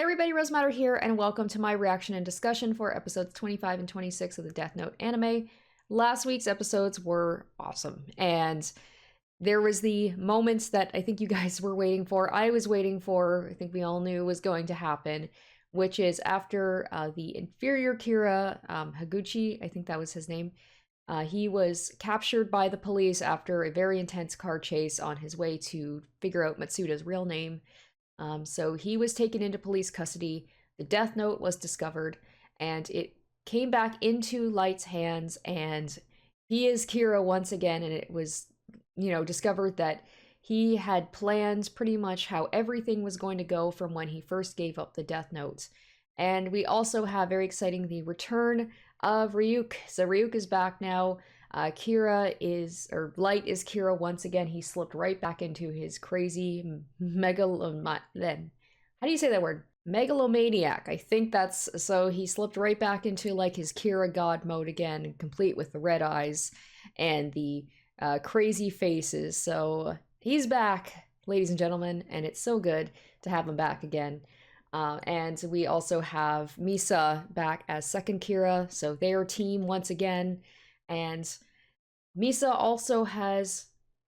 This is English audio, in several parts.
Hey everybody, Rose Matter here, and welcome to my reaction and discussion for episodes 25 and 26 of the Death Note anime. Last week's episodes were awesome, and there was the moments that I think you guys were waiting for. I was waiting for, I think we all knew was going to happen, which is after the inferior Kira, Higuchi, I think that was his name. He was captured by the police after a very intense car chase on his way to figure out Matsuda's real name. So he was taken into police custody. The Death Note was discovered, and it came back into Light's hands, and he is Kira once again. And it was, discovered that he had planned pretty much how everything was going to go from when he first gave up the Death Note. And we also have, very exciting, the return of Ryuk. So Ryuk is back now. Kira is, or Light is Kira once again. He slipped right back into his crazy then. How do you say that word? Megalomaniac. I think that's, so he slipped right back into like his Kira god mode again, complete with the red eyes and the crazy faces. So he's back, ladies and gentlemen, and it's so good to have him back again. And we also have Misa back as second Kira, so their team once again. And Misa also has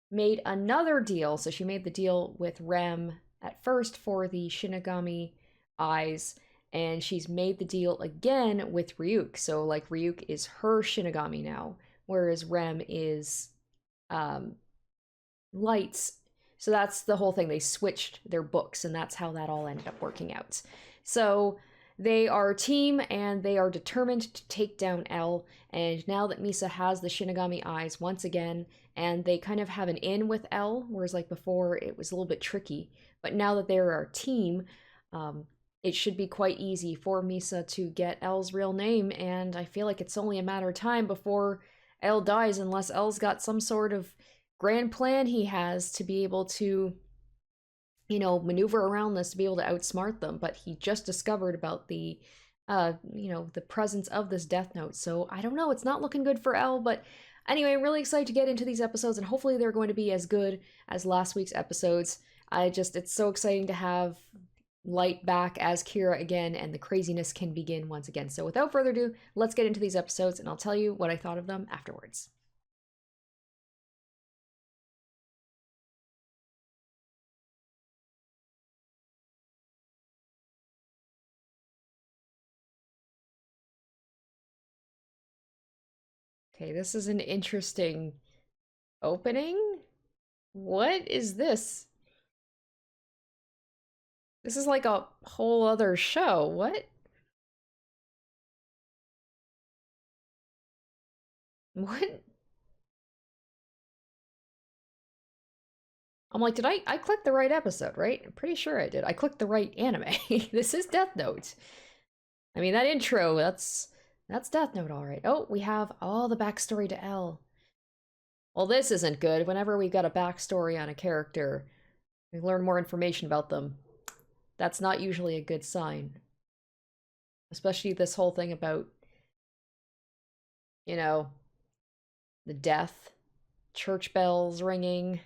made another deal. So she made the deal with Rem at first for the Shinigami eyes, and she's made the deal again with Ryuk. So like Ryuk is her Shinigami now, whereas Rem is Light's. So that's the whole thing. They switched their books, and that's how that all ended up working out. So they are a team, and they are determined to take down L. And now that Misa has the Shinigami eyes once again, and they kind of have an in with L, whereas like before it was a little bit tricky. But now that they're our team, it should be quite easy for Misa to get L's real name. And I feel like it's only a matter of time before L dies, unless L's got some sort of grand plan he has to be able to, maneuver around this to be able to outsmart them. But he just discovered about the, the presence of this Death Note. So I don't know, it's not looking good for L, but anyway, I'm really excited to get into these episodes, and hopefully they're going to be as good as last week's episodes. It's so exciting to have Light back as Kira again, and the craziness can begin once again. So without further ado, let's get into these episodes, and I'll tell you what I thought of them afterwards. Okay, this is an interesting opening. What is this? This is like a whole other show. What? What? I'm like, did I click the right episode, right? I'm pretty sure I did. I clicked the right anime. This is Death Note. I mean, that intro, that's Death Note, all right. Oh, we have all the backstory to L. Well, this isn't good. Whenever we've got a backstory on a character, we learn more information about them. That's not usually a good sign. Especially this whole thing about, you know, the death, church bells ringing.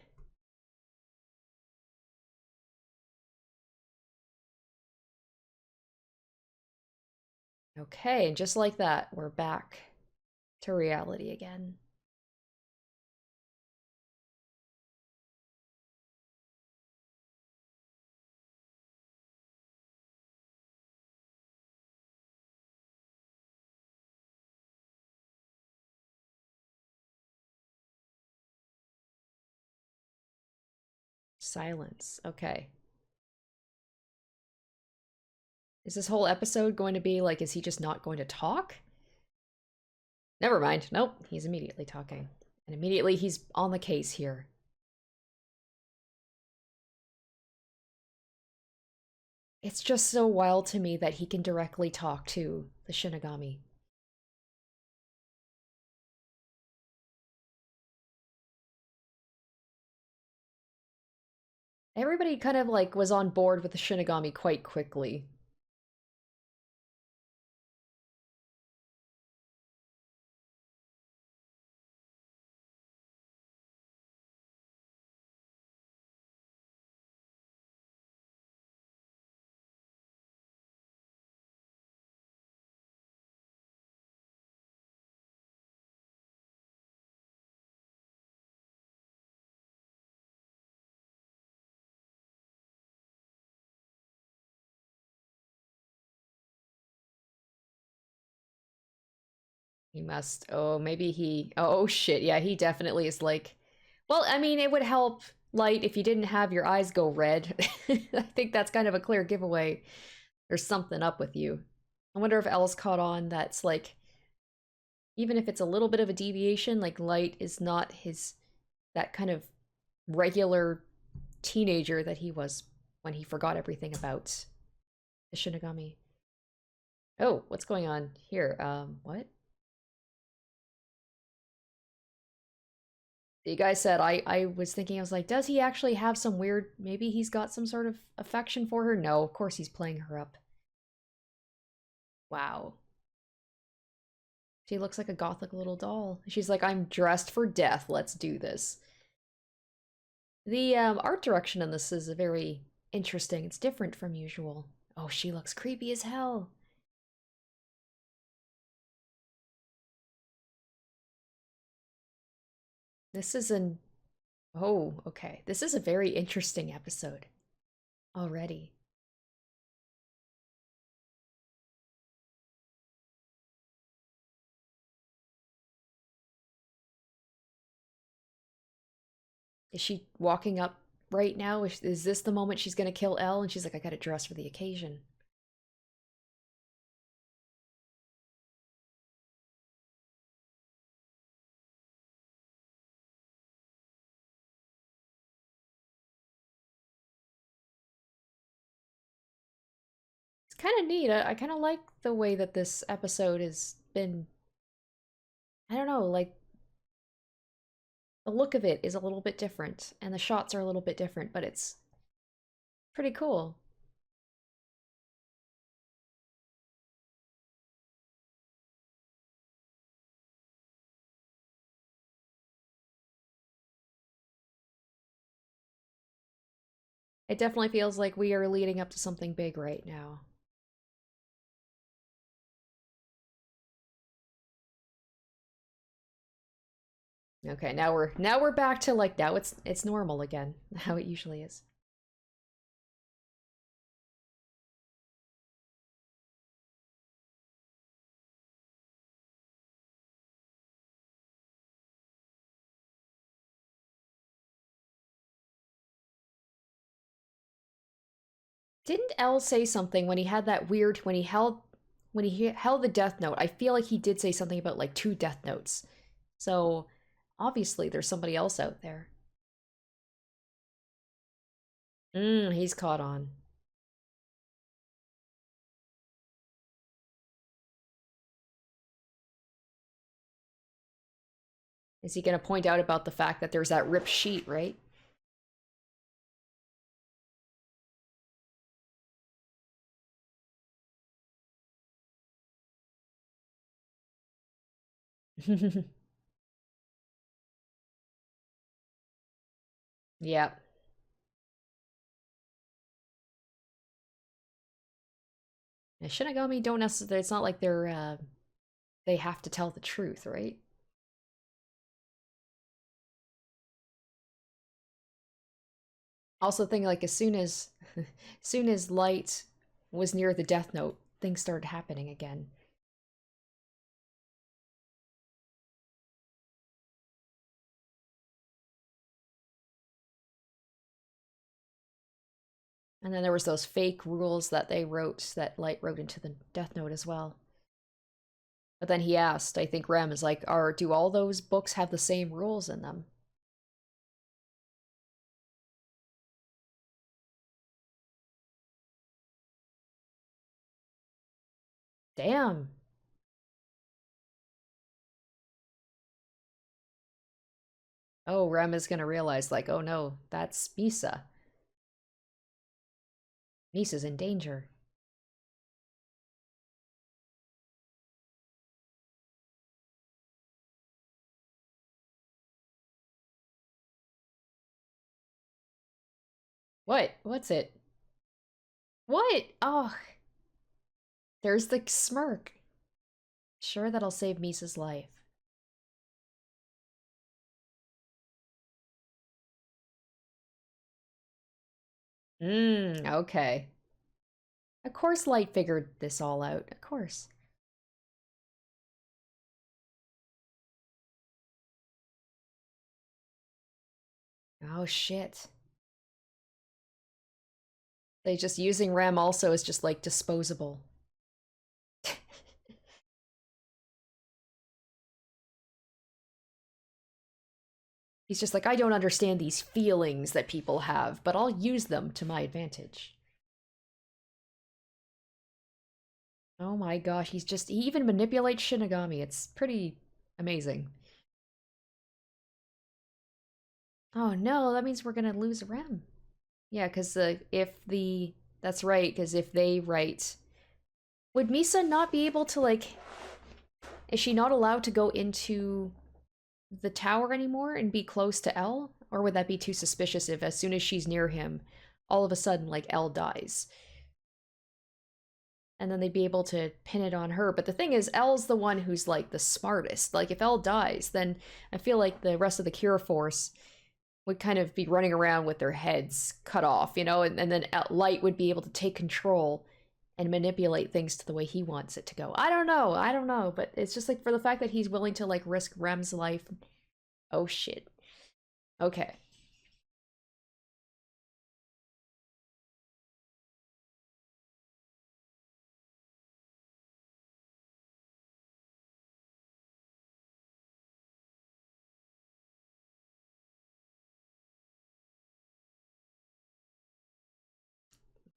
Okay, and just like that, we're back to reality again. Silence. Okay. Is this whole episode going to be like, is he just not going to talk? Never mind. Nope, he's immediately talking. And immediately he's on the case here. It's just so wild to me that he can directly talk to the Shinigami. Everybody kind of like was on board with the Shinigami quite quickly. He must. Oh, maybe he. Oh, shit. Yeah, he definitely is like. Well, I mean, it would help, Light, if you didn't have your eyes go red. I think that's kind of a clear giveaway. There's something up with you. I wonder if Elle's caught on that's like, even if it's a little bit of a deviation, like Light is not that kind of regular teenager that he was when he forgot everything about the Shinigami. Oh, what's going on here? What? You guys said I was thinking, I was like, does he actually have some weird, maybe he's got some sort of affection for her? No, of course he's playing her up. Wow. She looks like a gothic little doll. She's like, I'm dressed for death. Let's do this. The art direction in this is very interesting. It's different from usual. Oh, she looks creepy as hell. This is an Oh, okay. This is a very interesting episode already. Is she walking up right now? Is this the moment she's gonna kill Elle? And she's like, I gotta dress for the occasion. It's kind of neat. I kind of like the way that this episode has been. I don't know, like the look of it is a little bit different, and the shots are a little bit different, but it's pretty cool. It definitely feels like we are leading up to something big right now. Okay, now we're back to like now it's normal again, how it usually is. Didn't L say something when he had that weird when he held the death note? I feel like he did say something about like two death notes. So obviously there's somebody else out there. He's caught on. Is he going to point out about the fact that there's that ripped sheet, right? Yeah. And Shinigami don't necessarily, it's not like they have to tell the truth, right? Also think like as soon as Light was near the death note, things started happening again. And then there was those fake rules that they wrote that Light wrote into the Death Note as well. But then he asked, I think Rem is like, "Are do all those books have the same rules in them?" Damn. Oh, Rem is gonna realize like, oh no, that's Misa. Misa's in danger. What? What's it? What? Oh, there's the smirk. Sure, that'll save Misa's life. Okay. Of course Light figured this all out. Of course. Oh shit. They just using Rem also is just like disposable. He's just like, I don't understand these feelings that people have, but I'll use them to my advantage. Oh my gosh, he even manipulates Shinigami. It's pretty amazing. Oh no, that means we're gonna lose Rem. Yeah, because that's right, because if they write, would Misa not be able to, like, is she not allowed to go into the tower anymore and be close to L? Or would that be too suspicious if as soon as she's near him, all of a sudden, like, L dies? And then they'd be able to pin it on her. But the thing is, L's the one who's, like, the smartest. Like, if L dies, then I feel like the rest of the Cure Force would kind of be running around with their heads cut off, you know? And then Light would be able to take control and manipulate things to the way he wants it to go. I don't know, but it's just like for the fact that he's willing to like risk Rem's life. Oh shit. Okay.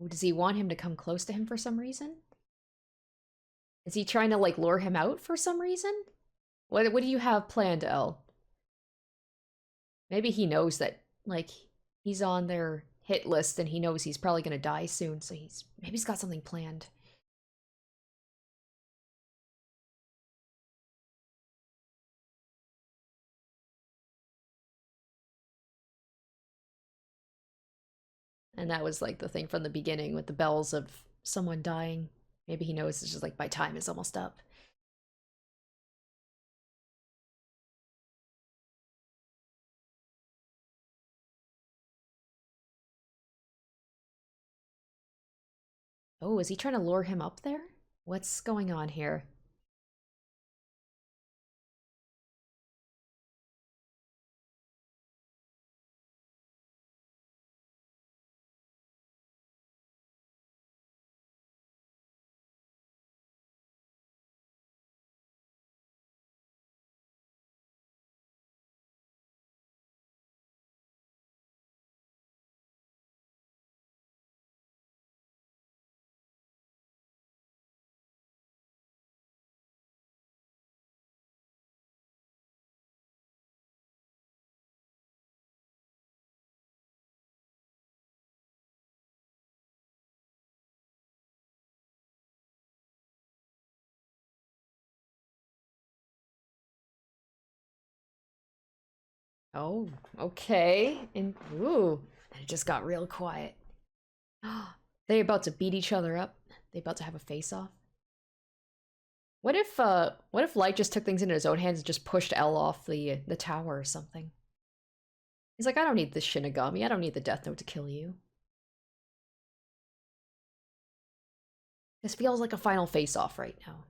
Does he want him to come close to him for some reason? Is he trying to like lure him out for some reason? What do you have planned, El? Maybe he knows that like he's on their hit list and he knows he's probably gonna die soon, so maybe he's got something planned. And that was like the thing from the beginning with the bells of someone dying. Maybe he knows it's just like my time is almost up. Oh, is he trying to lure him up there? What's going on here? Oh, okay. And ooh, and it just got real quiet. They about to beat each other up? They about to have a face-off? What if Light just took things into his own hands and just pushed L off the tower or something? He's like, I don't need the Shinigami. I don't need the Death Note to kill you. This feels like a final face-off right now.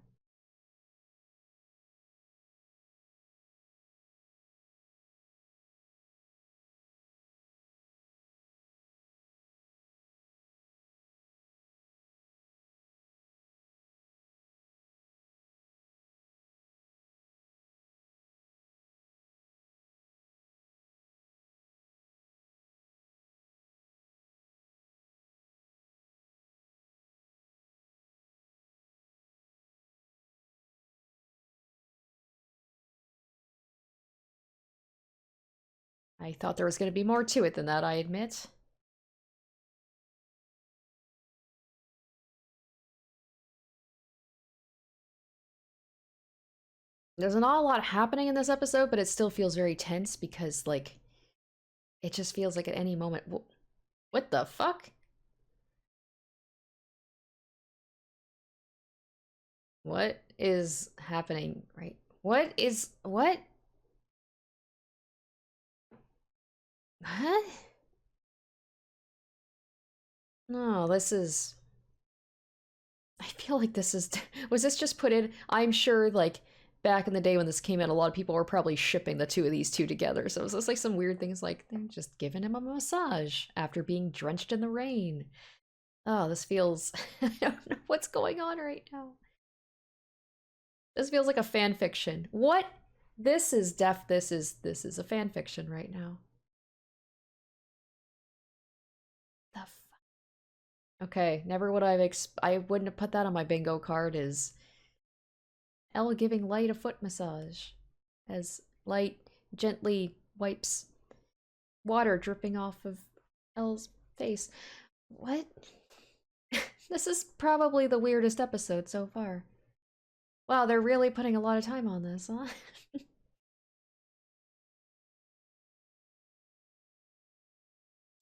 I thought there was going to be more to it than that, I admit. There's not a lot happening in this episode, but it still feels very tense because, like, it just feels like at any moment. What the fuck? What is happening right? What is. What? Huh? No, this is. I feel like this is. Was this just put in? I'm sure, like, back in the day when this came out, a lot of people were probably shipping the two of these two together. So it was just like some weird things like they're just giving him a massage after being drenched in the rain. Oh, this feels... I don't know what's going on right now. This feels like a fan fiction. What? This is a fan fiction right now. The f Okay, never would I wouldn't have put that on my bingo card is Elle giving Light a foot massage as Light gently wipes water dripping off of Elle's face. What? This is probably the weirdest episode so far. Wow, they're really putting a lot of time on this, huh?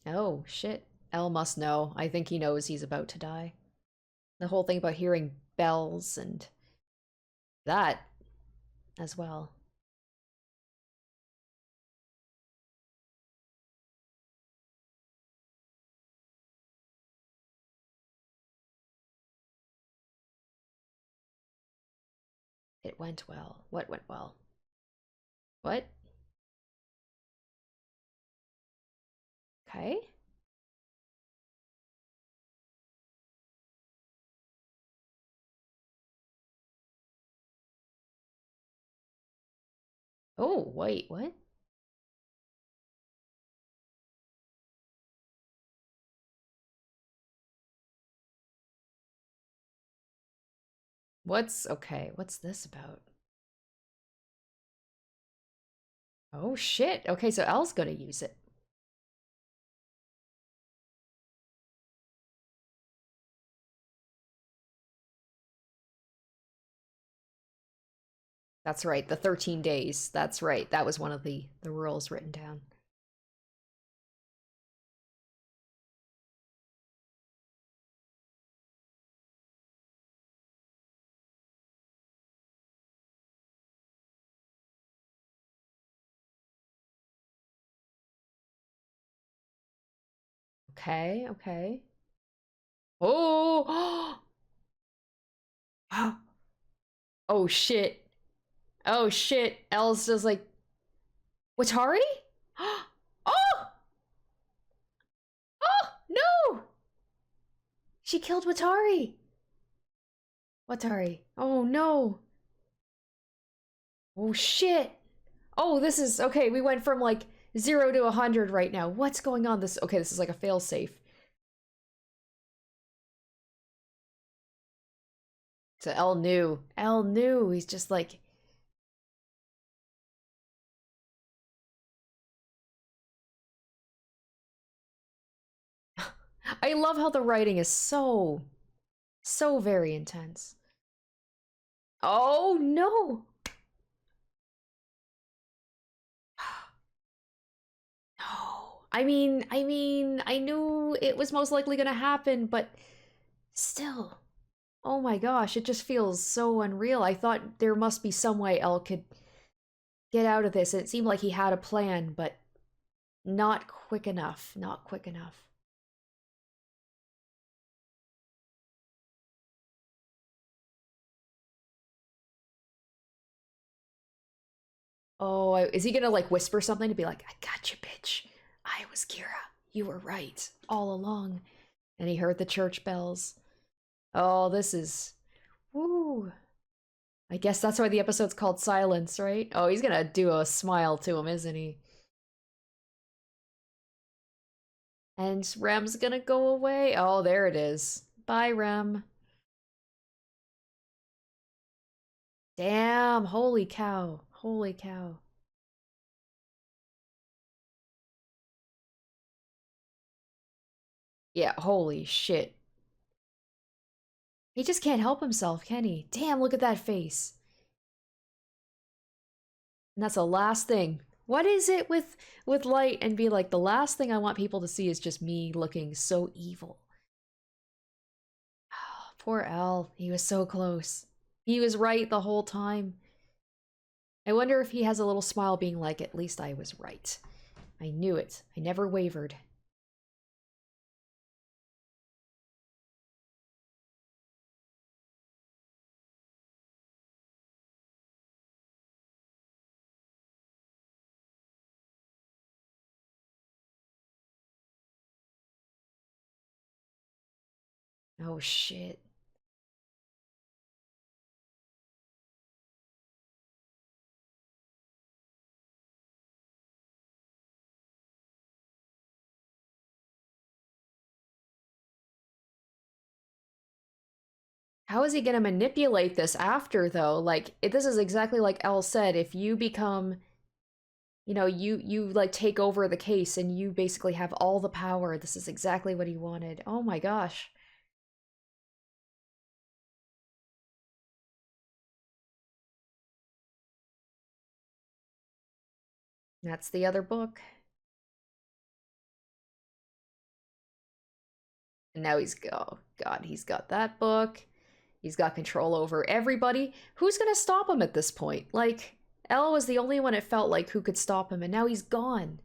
Oh, shit. Elle must know. I think he knows he's about to die. The whole thing about hearing bells and that as well. It went well. What went well? What? Okay. Oh, wait, what? What's this about? Oh shit. Okay, so Elle's gonna use it. That's right, the 13 days. That's right. That was one of the rules written down. Okay, okay. Oh! Oh shit. Oh shit. Elle's just like, Watari? Oh! Oh! No! She killed Watari! Watari. Oh no! Oh shit! Oh, this is okay. We went from like 0 to 100 right now. What's going on? This is like a failsafe. So Elle knew. Elle knew. He's just like, I love how the writing is so very intense. Oh no! No. I knew it was most likely gonna happen, but still. Oh my gosh, it just feels so unreal. I thought there must be some way Elle could get out of this. It seemed like he had a plan, but not quick enough. Not quick enough. Oh, is he gonna like whisper something to be like, I got you, bitch. I was Kira. You were right all along. And he heard the church bells. Oh, this is. Woo. I guess that's why the episode's called Silence, right? Oh, he's gonna do a smile to him, isn't he? And Rem's gonna go away. Oh, there it is. Bye, Rem. Damn, holy cow. Holy cow. Yeah, holy shit. He just can't help himself, can he? Damn, look at that face. And that's the last thing. What is it with Light and be like, the last thing I want people to see is just me looking so evil. Oh, poor Elle. He was so close. He was right the whole time. I wonder if he has a little smile being like, at least I was right. I knew it. I never wavered. Oh shit. How is he going to manipulate this after though? Like this is exactly like Elle said, if you become, you like take over the case and you basically have all the power. This is exactly what he wanted. Oh my gosh. That's the other book. And now oh god, he's got that book. He's got control over everybody. Who's going to stop him at this point? Like Elle was the only one it felt like who could stop him, and now he's gone.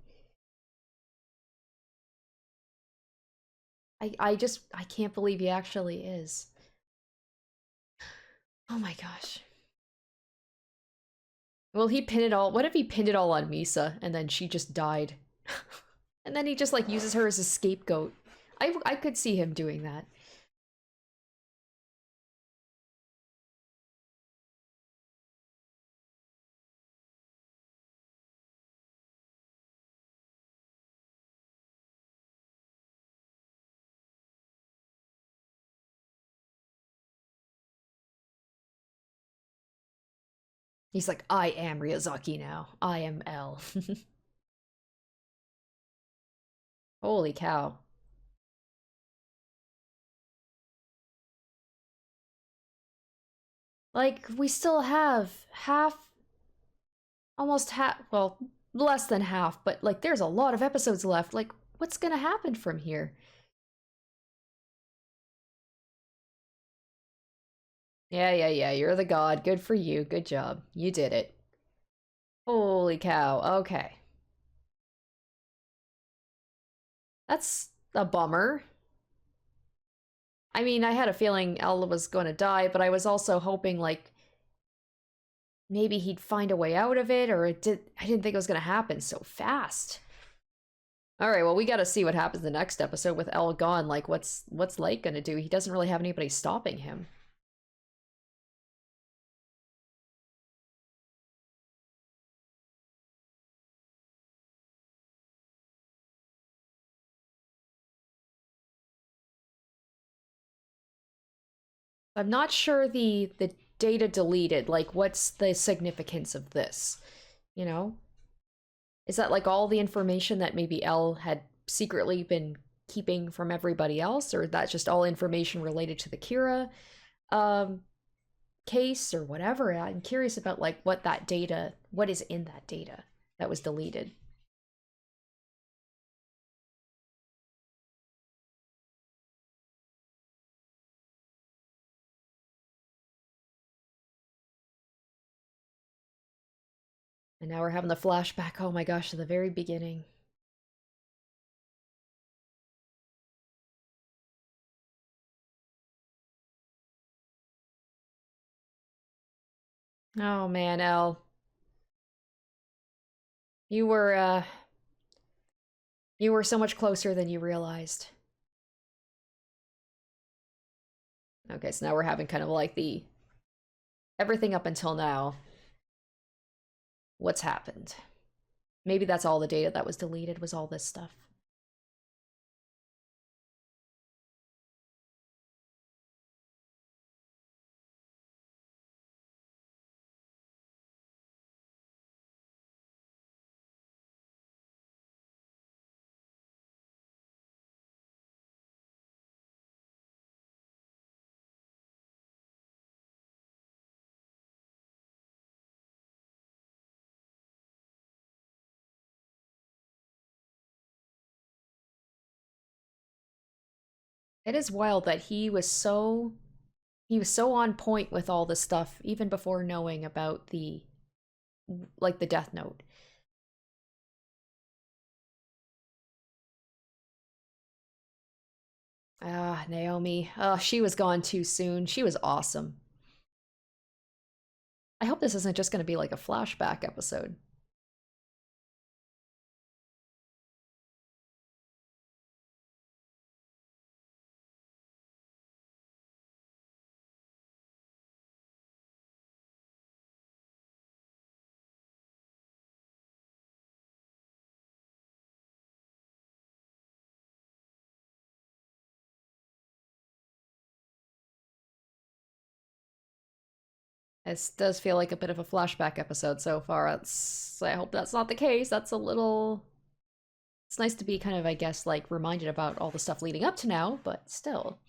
I can't believe he actually is. Oh my gosh. Well, he pinned it all. What if he pinned it all on Misa and then she just died? And then he just like uses her as a scapegoat. I could see him doing that. He's like, I am Ryazaki now. I am Elle. Holy cow. Like, we still have almost half, well, less than half, but like, there's a lot of episodes left. Like, what's gonna happen from here? Yeah, you're the god. Good for you. Good job. You did it. Holy cow. Okay. That's a bummer. I mean, I had a feeling Ella was going to die, but I was also hoping like maybe he'd find a way out of it, or I didn't think it was going to happen so fast. All right, well, we got to see what happens the next episode with Elle gone. Like what's Light going to do? He doesn't really have anybody stopping him. I'm not sure the data deleted, like what's the significance of this? You know? Is that like all the information that maybe Elle had secretly been keeping from everybody else, or that's just all information related to the Kira um, case or whatever? I'm curious about like what is in that data that was deleted. And now we're having the flashback. Oh my gosh, to the very beginning. Oh man, Elle, you were uh, you were so much closer than you realized. Okay, so now we're having kind of like the everything up until now. What's happened? Maybe that's all the data that was deleted was all this stuff. It is wild that he was so on point with all this stuff even before knowing about the Death Note. Ah, Naomi. Oh, she was gone too soon. She was awesome. I hope this isn't just going to be like a flashback episode. This does feel like a bit of a flashback episode so far. I hope that's not the case. That's a little. It's nice to be kind of, I guess, like reminded about all the stuff leading up to now, but still.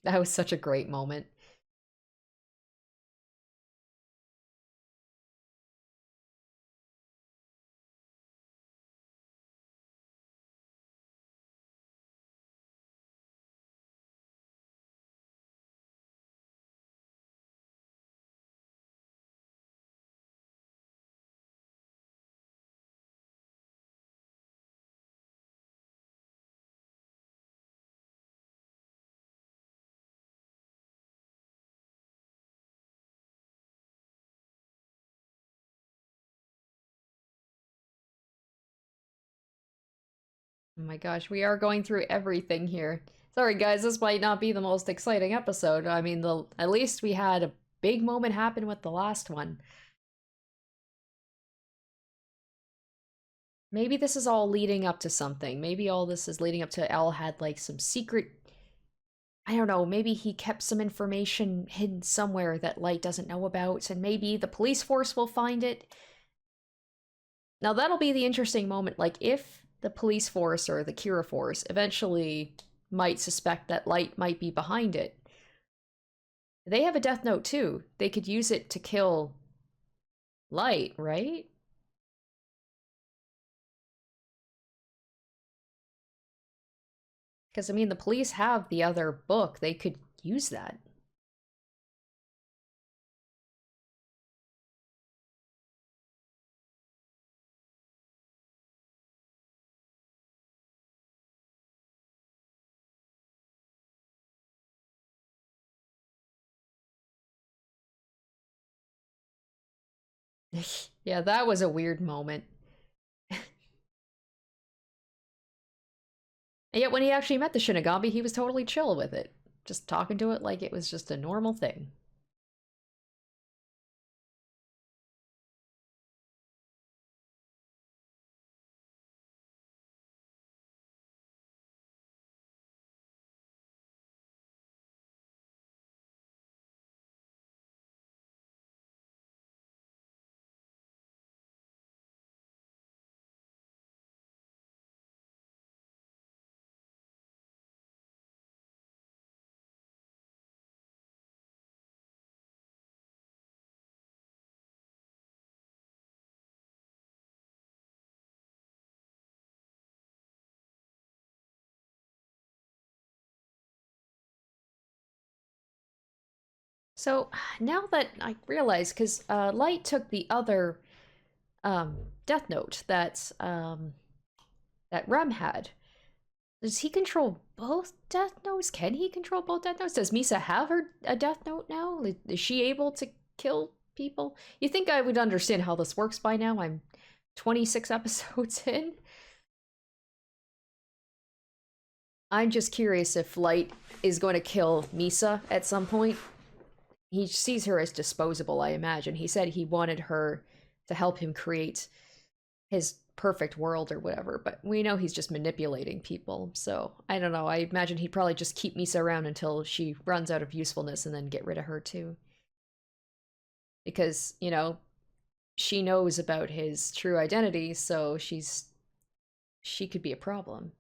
That was such a great moment. Oh my gosh, we are going through everything here. Sorry guys, this might not be the most exciting episode. I mean, at least we had a big moment happen with the last one. Maybe this is all leading up to something. Maybe all this is leading up to El had like some secret. I don't know, maybe he kept some information hidden somewhere that Light doesn't know about, and maybe the police force will find it. Now that'll be the interesting moment. Like, if the police force or the Kira force eventually might suspect that Light might be behind it, they have a death note too. They could use it to kill Light, right? Because, I mean, the police have the other book. They could use that. Yeah, that was a weird moment. And yet, when he actually met the Shinigami, he was totally chill with it. Just talking to it like it was just a normal thing. So now that I realize, because Light took the other Death Note that Rem had. Does he control both Death Notes? Can he control both Death Notes? Does Misa have a Death Note now? Is she able to kill people? You think I would understand how this works by now? I'm 26 episodes in. I'm just curious if Light is going to kill Misa at some point. He sees her as disposable, I imagine. He said he wanted her to help him create his perfect world or whatever, but we know he's just manipulating people. So I don't know. I imagine he'd probably just keep Misa around until she runs out of usefulness and then get rid of her too. Because, she knows about his true identity, so she could be a problem.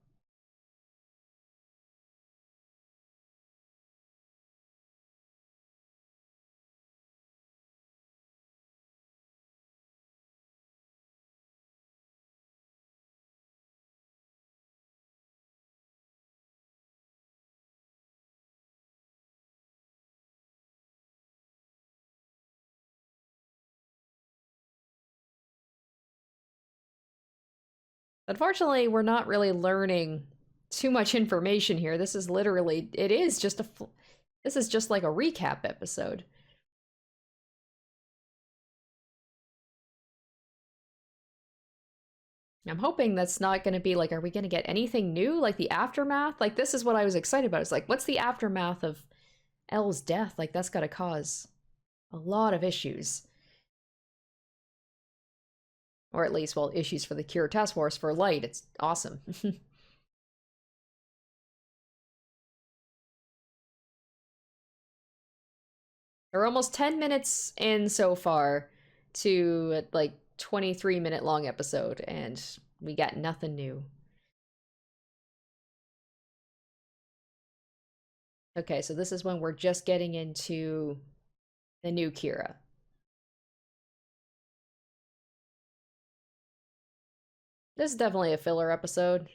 Unfortunately, we're not really learning too much information here. This is literally, it is just this is just like a recap episode. I'm hoping that's not going to be like, are we going to get anything new? Like the aftermath? Like, this is what I was excited about. It's like, what's the aftermath of L's death, like, that's gotta cause a lot of issues. Or at least, well, issues for the Cure Task Force. For Light, it's awesome. We're almost 10 minutes in so far to like 23-minute long episode, and we got nothing new. Okay, so this is when we're just getting into the new Kira. This is definitely a filler episode.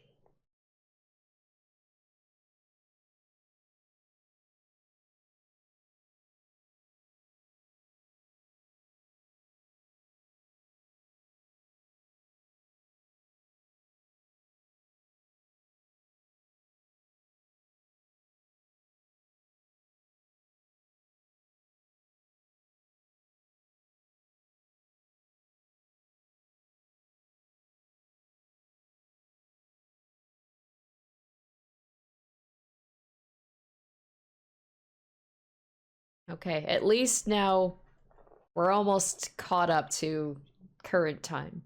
Okay, at least now we're almost caught up to current time.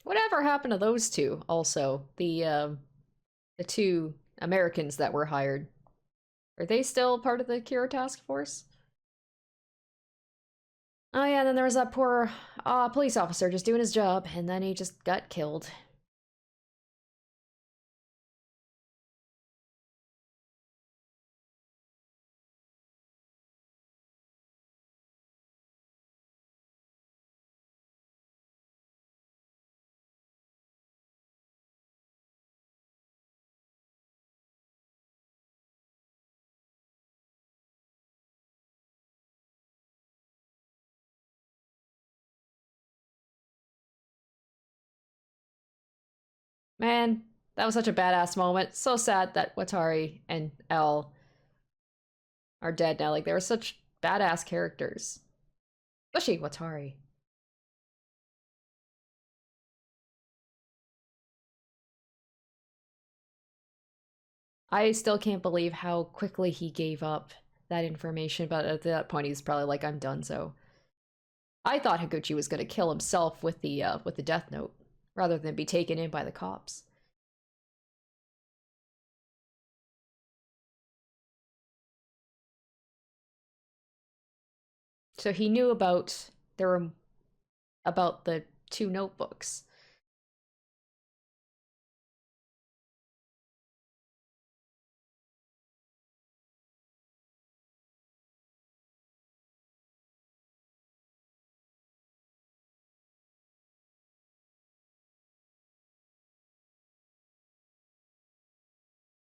Whatever happened to those two also? The two Americans that were hired. Are they still part of the Kira task force? Oh yeah, and then there was that poor police officer just doing his job, and then he just got killed. Man, that was such a badass moment. So sad that Watari and L are dead now. Like, they were such badass characters. Especially Watari. I still can't believe how quickly he gave up that information, but at that point he's probably like, I'm done, so. I thought Higuchi was gonna kill himself with the death note, rather than be taken in by the cops. So he knew about the two notebooks.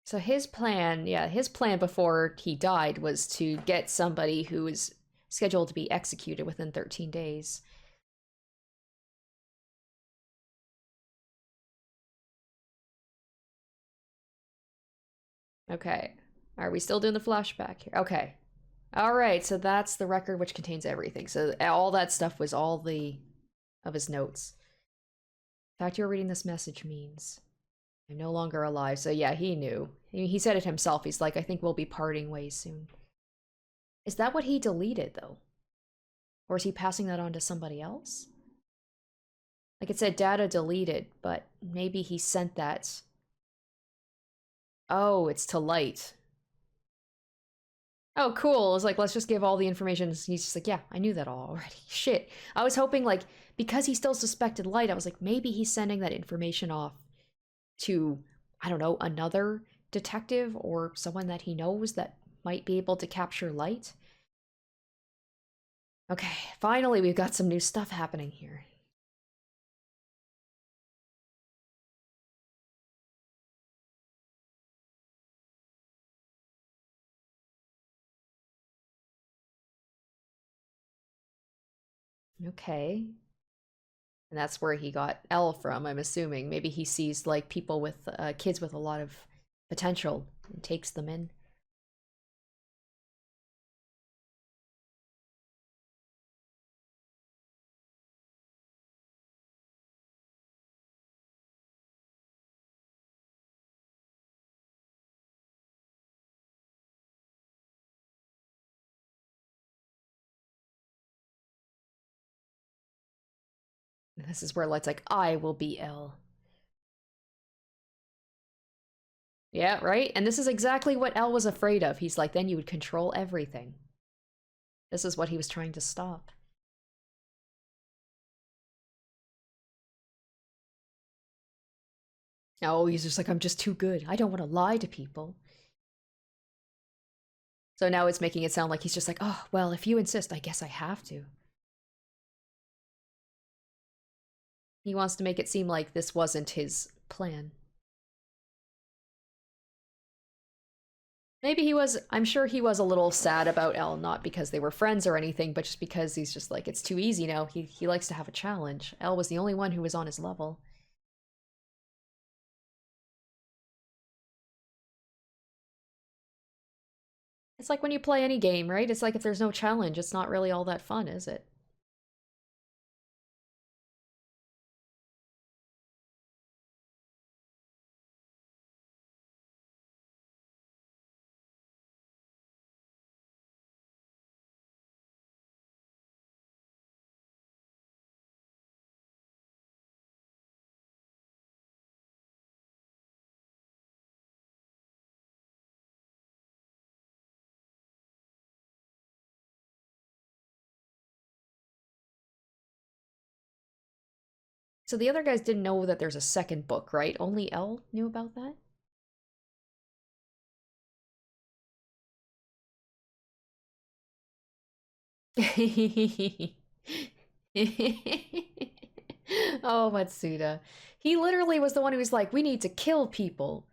So his plan before he died was to get somebody who was scheduled to be executed within 13 days. Okay. Are we still doing the flashback here? Okay. All right, so that's the record which contains everything. So all that stuff was all the of his notes. The fact you're reading this message means I'm no longer alive. So yeah, he knew. He said it himself. He's like, I think we'll be parting ways soon. Is that what he deleted though? Or is he passing that on to somebody else? Like it said data deleted, but maybe he sent that. Oh, it's to Light. Oh, cool. It's like, let's just give all the information. He's just like, yeah, I knew that all already. Shit. I was hoping, like, because he still suspected Light, I was like, maybe he's sending that information off to, I don't know, another detective or someone that he knows that might be able to capture Light. Okay, finally, we've got some new stuff happening here. Okay. And that's where he got Elle from, I'm assuming. Maybe he sees like people with kids with a lot of potential and takes them in. This is where Light's like, I will be Elle. Yeah, right? And this is exactly what Elle was afraid of. He's like, then you would control everything. This is what he was trying to stop. Oh, he's just like, I'm just too good. I don't want to lie to people. So now it's making it sound like he's just like, oh, well, if you insist, I guess I have to. He wants to make it seem like this wasn't his plan. Maybe he was, I'm sure he was a little sad about Elle, not because they were friends or anything, but just because he's just like, it's too easy now. He likes to have a challenge. Elle was the only one who was on his level. It's like when you play any game, right? It's like if there's no challenge, it's not really all that fun, is it? So the other guys didn't know that there's a second book, right? Only Elle knew about that? Oh, Matsuda. He literally was the one who was like, we need to kill people.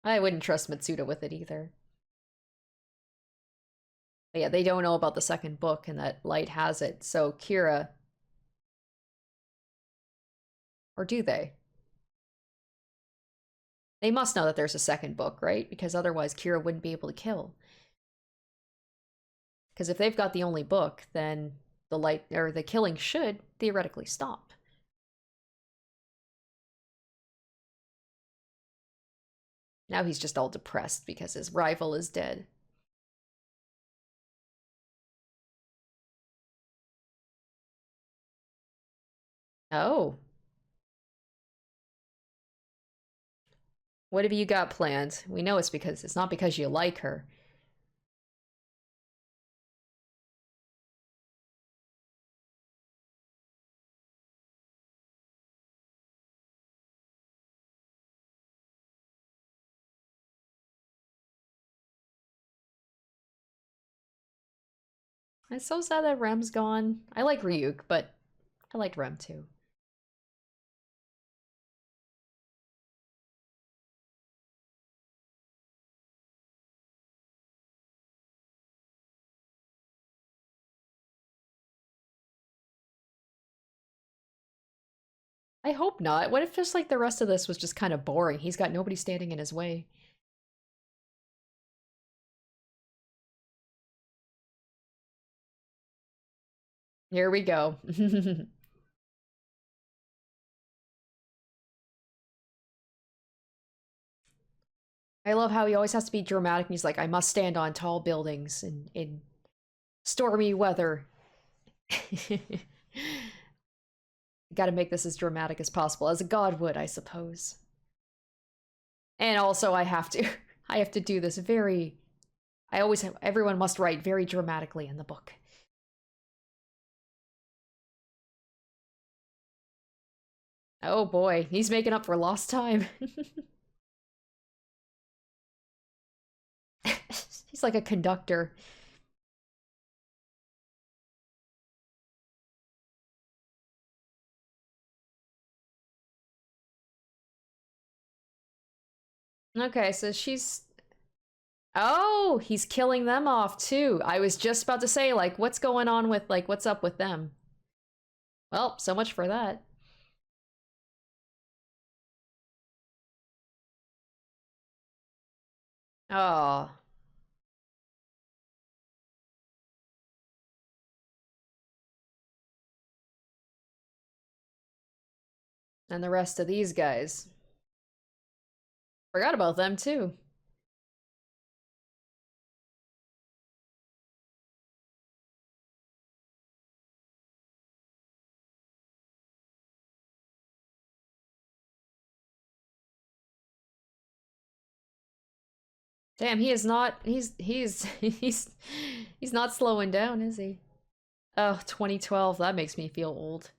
I wouldn't trust Matsuda with it either. But yeah, they don't know about the second book and that Light has it. So Kira, or do they? They must know that there's a second book, right? Because otherwise Kira wouldn't be able to kill. Because if they've got the only book, then the light or the killing should theoretically stop. Now he's just all depressed because his rival is dead. Oh. What have you got planned? We know it's not because you like her. It's so sad that Rem's gone. I like Ryuk, but I liked Rem too. I hope not. What if just like the rest of this was just kind of boring? He's got nobody standing in his way. Here we go. I love how he always has to be dramatic and he's like, I must stand on tall buildings in stormy weather. Gotta make this as dramatic as possible, as a god would, I suppose. And also I have to I have to do this very I always have everyone must write very dramatically in the book. Oh boy, he's making up for lost time. He's like a conductor. Okay, so she's oh, he's killing them off too. I was just about to say, like, what's going on with, like, what's up with them? Well, so much for that. Oh, and the rest of these guys. Forgot about them too. Damn, he is not he's not slowing down, is he? Oh, 2012, that makes me feel old.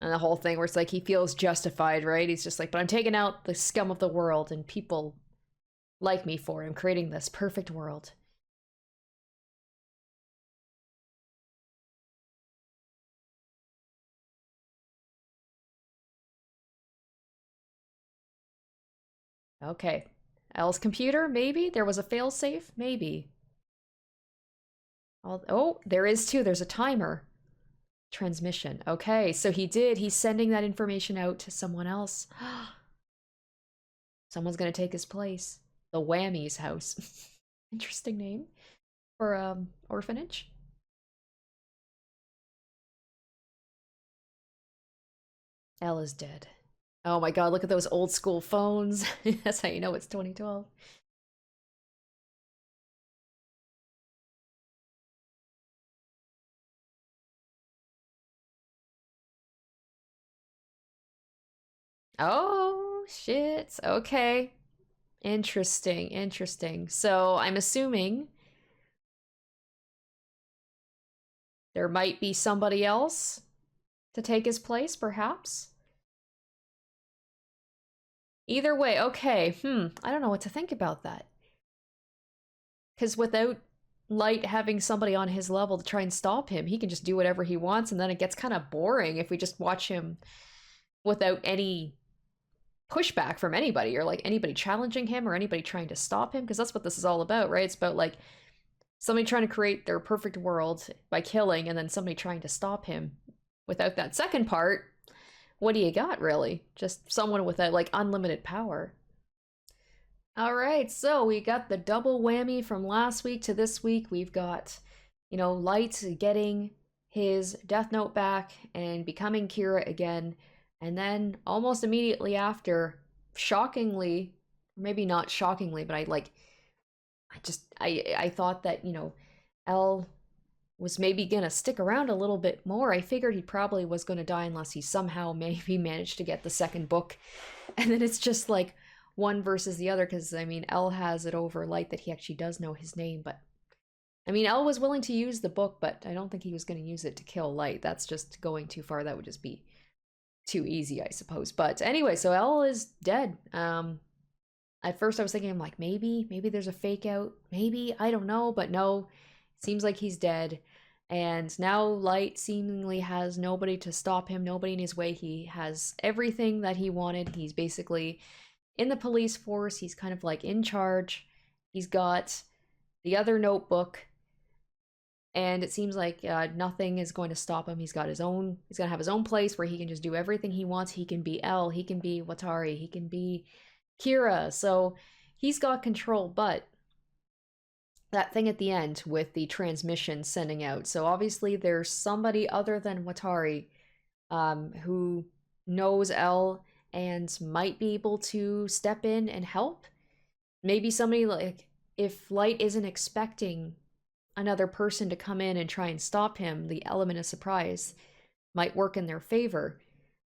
And the whole thing where it's like he feels justified, right? He's just like, but I'm taking out the scum of the world and people like me for it. I'm creating this perfect world. Okay. L's computer, maybe? There was a failsafe? Maybe. Oh, there is too. There's a timer. Transmission. Okay, so he's sending that information out to someone else. Someone's gonna take his place. The Whammy's house. Interesting name for orphanage. L is dead. Oh my god, look at those old school phones. That's how you know it's 2012. Oh, shit. Okay. Interesting, interesting. So I'm assuming there might be somebody else to take his place, perhaps? Either way, okay. I don't know what to think about that. Because without Light having somebody on his level to try and stop him, he can just do whatever he wants, and then it gets kind of boring if we just watch him without any pushback from anybody or like anybody challenging him or anybody trying to stop him, because that's what this is all about, right? It's about like somebody trying to create their perfect world by killing and then somebody trying to stop him. Without that second part, what do you got really? Just someone with like unlimited power. All right, so we got the double whammy from last week to this week. We've got, Light getting his Death Note back and becoming Kira again. And then almost immediately after, shockingly, maybe not shockingly, but I thought that, L was maybe gonna stick around a little bit more. I figured he probably was gonna die unless he somehow maybe managed to get the second book. And then it's just like one versus the other, because I mean L has it over Light that he actually does know his name, but I mean L was willing to use the book, but I don't think he was gonna use it to kill Light. That's just going too far. That would just be too easy, I suppose. But anyway, so L is dead. At first I was thinking, I'm like, maybe there's a fake out, maybe, I don't know, but no, seems like he's dead. And now Light seemingly has nobody to stop him, nobody in his way. He has everything that he wanted. He's basically in the police force, he's kind of like in charge. He's got the other notebook, and it seems like nothing is going to stop him. He's gonna have his own place where he can just do everything he wants. He can be L, he can be Watari, he can be Kira. So he's got control, but that thing at the end with the transmission sending out. So obviously there's somebody other than Watari who knows L and might be able to step in and help. Maybe somebody like, if Light isn't expecting another person to come in and try and stop him, the element of surprise might work in their favor.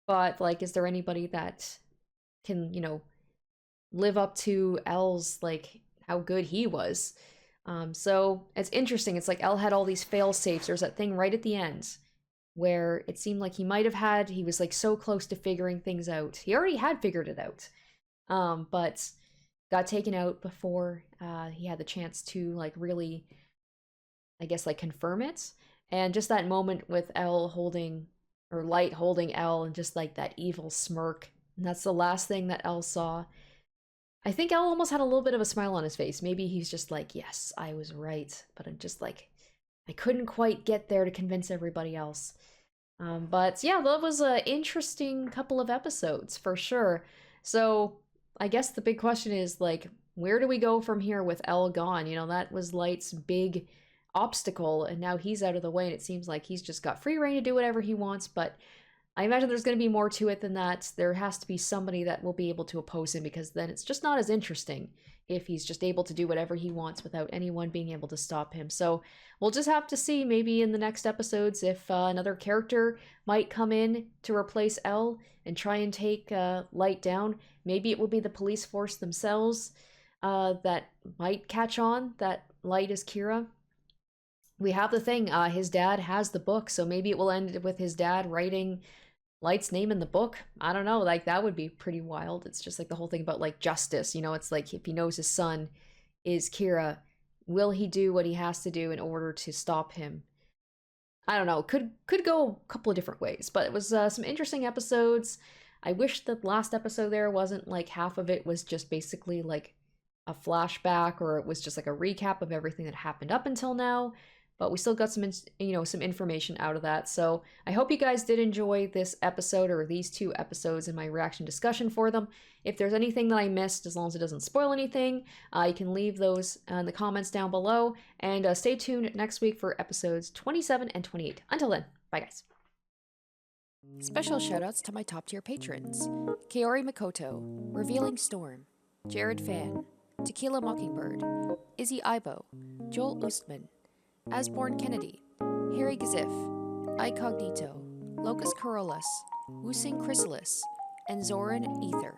But like, is there anybody that can, live up to L's like how good he was? So it's interesting. It's like L had all these fail safes. There's that thing right at the end where it seemed like he was like so close to figuring things out. He already had figured it out, but got taken out before he had the chance to like really, I guess, like confirm it. And just that moment with L holding, or Light holding L, and just like that evil smirk And that's the last thing that Elle saw. I think Elle almost had a little bit of a smile on his face. Maybe he's just like, yes, I was right. But I'm just like, I couldn't quite get there to convince everybody else. But yeah, that was an interesting couple of episodes for sure. So I guess the big question is like, where do we go from here with Elle gone? You know, that was Light's big obstacle, and now he's out of the way, and it seems like he's just got free reign to do whatever he wants. But I imagine there's going to be more to it than that. There has to be somebody that will be able to oppose him, because then it's just not as interesting if he's just able to do whatever he wants without anyone being able to stop him. So we'll just have to see maybe in the next episodes if another character might come in to replace Elle and try and take Light down. Maybe it will be the police force themselves that might catch on that Light is Kira. We have the thing, his dad has the book, so maybe it will end with his dad writing Light's name in the book. I don't know, like that would be pretty wild. It's just like the whole thing about like justice, you know, it's like if he knows his son is Kira, will he do what he has to do in order to stop him? I don't know. Could go a couple of different ways, but it was some interesting episodes. I wish the last episode there wasn't like half of it was just basically like a flashback, or it was just like a recap of everything that happened up until now, but we still got some some information out of that. So I hope you guys did enjoy this episode, or these two episodes, and my reaction discussion for them. If there's anything that I missed, as long as it doesn't spoil anything, you can leave those in the comments down below, and stay tuned next week for episodes 27 and 28. Until then, bye guys. Special shoutouts to my top tier patrons: Kaori Makoto, Revealing Storm, Jared Fan, Tequila Mockingbird, Izzy Ibo, Joel Oostman, Asborn Kennedy, Harry Gazif, Icognito, Locus Corollas, Wusing Chrysalis, and Zoran Ether.